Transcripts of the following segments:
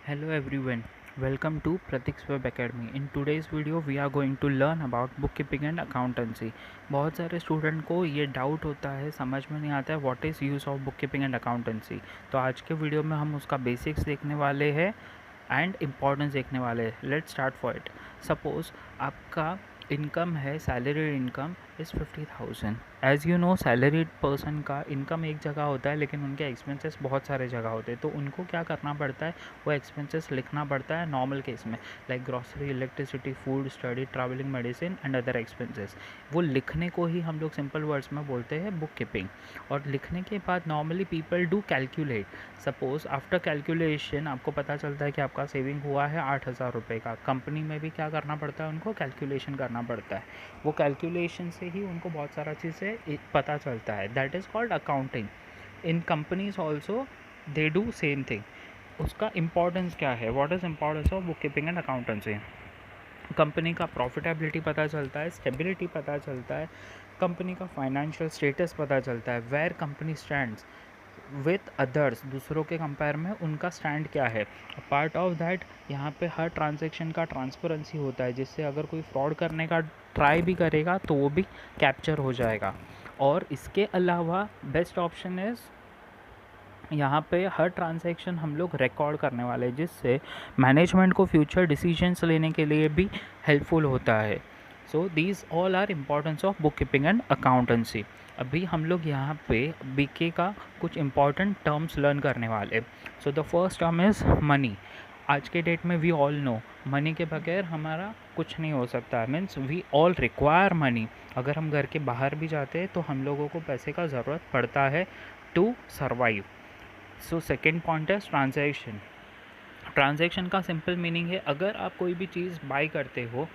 Hello everyone, welcome to Pratik's Web Academy. In today's video we are going to learn about bookkeeping and accountancy. बहुत सारे student को ये doubt होता है, समझ में नहीं आता है what is use of bookkeeping and accountancy. तो आज के वीडियो में हम उसका बेसिक्स देखने वाले हैं एंड इम्पॉर्टेंस देखने वाले हैं. Let's start for it. Suppose आपका इनकम है, salary income is 50,000. As you know salaried person का इनकम एक जगह होता है लेकिन उनके एक्सपेंसेस बहुत सारे जगह होते हैं. तो उनको क्या करना पड़ता है, वो एक्सपेंसेस लिखना पड़ता है नॉर्मल केस में, like grocery, electricity, food, study, travelling, medicine and other expenses. वो लिखने को ही हम लोग सिंपल वर्ड्स में बोलते हैं बुक कीपिंग. और लिखने के बाद normally people do calculate. Suppose after calculation आपको पता चलता है कि आपका सेविंग हुआ है 8,000 रुपये का. कंपनी में भी क्या करना पड़ता है, उनको कैलकुलेशन करना पड़ता है. वो कैलकुलेशन से ही उनको बहुत सारा चीज़ें पता चलता है. That is called accounting. In companies also they do same thing. उसका इम्पॉर्टेंस क्या है, what is importance of book keeping and accountancy. Company का प्रॉफिटेबिलिटी पता चलता है, स्टेबिलिटी पता चलता है, कंपनी का फाइनेंशियल स्टेटस पता चलता है, where company stands with others, दूसरों के कंपेयर में उनका स्टैंड क्या है. पार्ट ऑफ दैट यहाँ पे हर ट्रांजैक्शन का ट्रांसपेरेंसी होता है, जिससे अगर कोई फ्रॉड करने का ट्राई भी करेगा तो वो भी कैप्चर हो जाएगा. और इसके अलावा बेस्ट ऑप्शन इज़ यहाँ पे हर ट्रांजैक्शन हम लोग रिकॉर्ड करने वाले हैं, जिससे मैनेजमेंट को फ्यूचर डिसीजंस लेने के लिए भी हेल्पफुल होता है. So these all are importance of book keeping and accountancy. अभी हम लोग यहाँ पे बीके का कुछ इंपॉर्टेंट टर्म्स लर्न करने वाले. So the first term is money. आज के डेट में वी ऑल नो मनी के बगैर हमारा कुछ नहीं हो सकता. Means we all require money. अगर हम घर के बाहर भी जाते हैं तो हम लोगों को पैसे का ज़रूरत पड़ता है to survive. So second point है ट्रांजैक्शन. ट्रांजैक्शन का सिंपल मीनिंग है, अगर आप कोई भी चीज़ बाई करते हो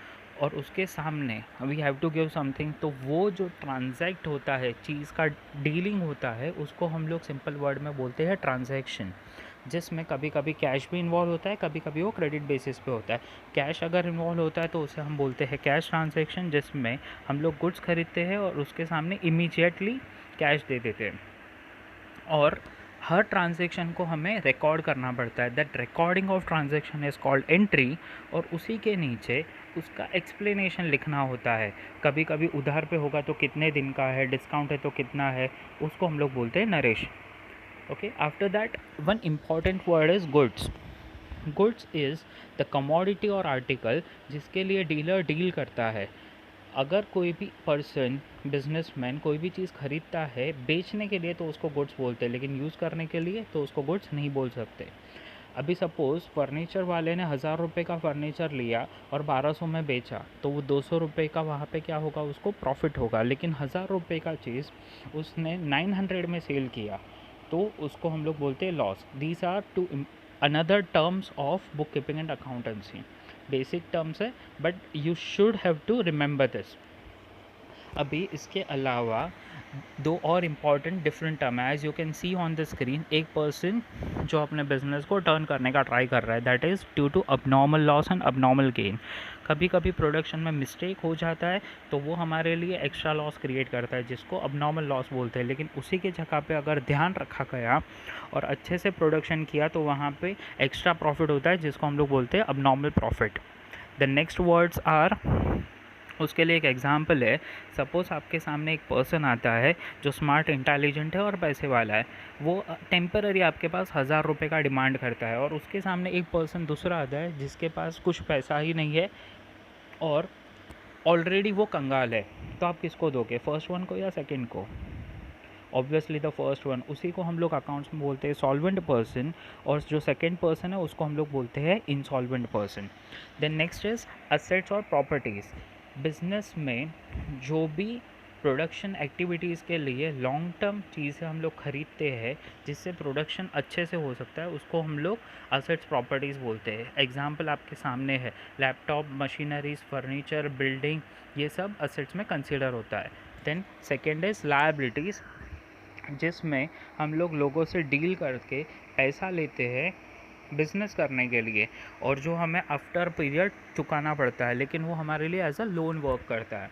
और उसके सामने we have to give something, तो वो जो ट्रांजैक्ट होता है, चीज़ का डीलिंग होता है, उसको हम लोग सिंपल वर्ड में बोलते हैं ट्रांजैक्शन. जिसमें कभी कभी कैश भी इन्वॉल्व होता है, कभी कभी वो क्रेडिट बेसिस पे होता है. कैश अगर इन्वॉल्व होता है तो उसे हम बोलते हैं कैश ट्रांजैक्शन, जिसमें हम लोग गुड्स खरीदते हैं और उसके सामने इमीडिएटली कैश दे देते हैं. और हर ट्रांजैक्शन को हमें रिकॉर्ड करना पड़ता है. That recording of transaction is called entry. और उसी के नीचे उसका एक्सप्लेनेशन लिखना होता है. कभी कभी उधार पे होगा तो कितने दिन का है, डिस्काउंट है तो कितना है, उसको हम लोग बोलते हैं Naresh. Okay, after that one important word is goods. Goods is the commodity और आर्टिकल जिसके लिए डीलर डील करता है. अगर कोई भी पर्सन, बिजनेसमैन कोई भी चीज़ खरीदता है बेचने के लिए तो उसको गुड्स बोलते हैं, लेकिन यूज़ करने के लिए तो उसको गुड्स नहीं बोल सकते. अभी सपोज़ फर्नीचर वाले ने 1,000 रुपये का फर्नीचर लिया और 1,200 में बेचा, तो वो 200 रुपये का वहाँ पे क्या होगा, उसको प्रॉफिट होगा. लेकिन 1,000 रुपये का चीज़ उसने 900 में सेल किया, तो उसको हम लोग बोलते हैं loss. These are two another terms of book keeping and accountancy. Basic terms है, but you should have to remember this. अभी इसके अलावा दो और इम्पॉर्टेंट डिफरेंट टर्म है. As you can see on the screen, एक पर्सन जो अपने बिजनेस को टर्न करने का ट्राई कर रहा है, that is due to abnormal loss and abnormal gain. कभी कभी प्रोडक्शन में मिस्टेक हो जाता है तो वो हमारे लिए एक्स्ट्रा लॉस क्रिएट करता है, जिसको अबनॉर्मल लॉस बोलते हैं. लेकिन उसी के जगह पे अगर ध्यान रखा गया और अच्छे से प्रोडक्शन किया तो वहाँ पे एक्स्ट्रा प्रॉफिट होता है, जिसको हम लोग बोलते हैं abnormal profit. The next words are, उसके लिए एक एग्जांपल है. सपोज़ आपके सामने एक पर्सन आता है जो स्मार्ट, इंटेलिजेंट है और पैसे वाला है. वो टेम्पररी आपके पास 1,000 रुपये का डिमांड करता है, और उसके सामने एक पर्सन दूसरा आता है जिसके पास कुछ पैसा ही नहीं है और ऑलरेडी वो कंगाल है. तो आप किसको दोगे, फर्स्ट वन को या सेकंड को? Obviously the first one. उसी को हम लोग अकाउंट्स में बोलते हैं सॉल्वेंट पर्सन, और जो सेकंड पर्सन है उसको हम लोग बोलते हैं insolvent person. Then next is assets और प्रॉपर्टीज़. बिजनेस में जो भी प्रोडक्शन एक्टिविटीज़ के लिए लॉन्ग टर्म चीज़ें हम लोग खरीदते हैं जिससे प्रोडक्शन अच्छे से हो सकता है, उसको हम लोग असेट्स प्रॉपर्टीज़ बोलते हैं. एग्जांपल आपके सामने है, लैपटॉप, मशीनरीज, फर्नीचर, बिल्डिंग, ये सब असेट्स में कंसिडर होता है. देन सेकेंड इज़ लायबिलिटीज़, जिसमें हम लोग लोगों से डील करके पैसा लेते हैं बिज़नेस करने के लिए, और जो हमें आफ्टर पीरियड चुकाना पड़ता है, लेकिन वो हमारे लिए एज अ लोन वर्क करता है.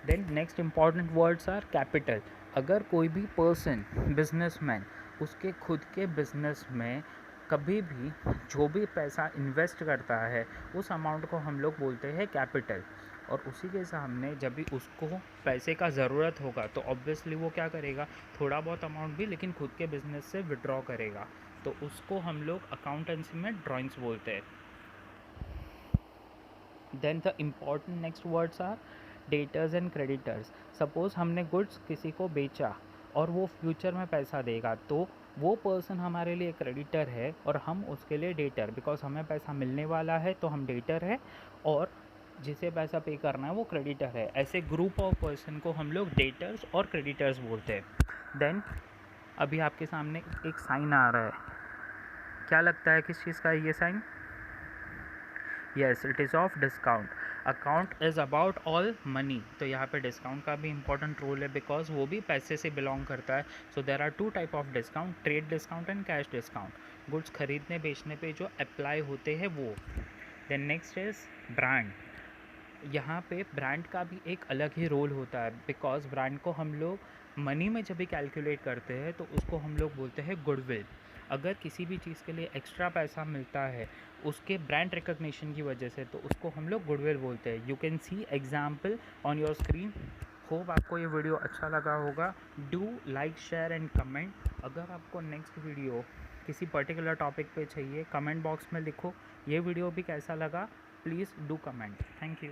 Then next important words are capital. अगर कोई भी पर्सन, बिजनेसमैन, उसके खुद के बिजनेस में कभी भी जो भी पैसा इन्वेस्ट करता है उस अमाउंट को हम लोग बोलते हैं कैपिटल। और उसी के सामने जब भी उसको पैसे का ज़रूरत होगा तो ऑब्वियसली वो क्या करेगा, थोड़ा बहुत अमाउंट भी लेकिन खुद के बिजनेस से विड्रॉ करेगा। तो उसको हम लोग अकाउंटेंसी में ड्राइंग्स बोलते हैं। Then the important next words are debtors and creditors. Suppose हमने गुड्स किसी को बेचा और वो फ्यूचर में पैसा देगा, तो वो पर्सन हमारे लिए क्रेडिटर है और हम उसके लिए डेटर, बिकॉज हमें पैसा मिलने वाला है तो हम डेटर है, और जिसे पैसा पे करना है वो क्रेडिटर है। ऐसे ग्रुप ऑफ पर्सन को हम लोग डेटर्स और क्रेडिटर्स बोलते हैं। देन अभी आपके सामने एक साइन आ रहा है, क्या लगता है किस चीज़ का है ये sign? Yes, it is of discount. Account is about all money, तो यहाँ पे डिस्काउंट का भी इंपॉर्टेंट रोल है बिकॉज वो भी पैसे से बिलोंग करता है। So there are two type of discount, trade discount and cash discount. Goods खरीदने बेचने पे जो अप्लाई होते हैं वो। Then next is brand. यहाँ पे ब्रांड का भी एक अलग ही रोल होता है बिकॉज ब्रांड को हम लोग मनी में जब भी कैलकुलेट करते हैं तो उसको हम लोग बोलते हैं गुडविल। अगर किसी भी चीज़ के लिए एक्स्ट्रा पैसा मिलता है उसके ब्रांड रिकग्निशन की वजह से, तो उसको हम लोग गुडविल बोलते हैं। You can C example on your screen. Hope आपको ये वीडियो अच्छा लगा होगा। Do like, share and comment. अगर आपको नेक्स्ट वीडियो किसी पर्टिकुलर टॉपिक पे चाहिए, कमेंट बॉक्स में लिखो ये वीडियो भी कैसा लगा, please do comment. Thank you.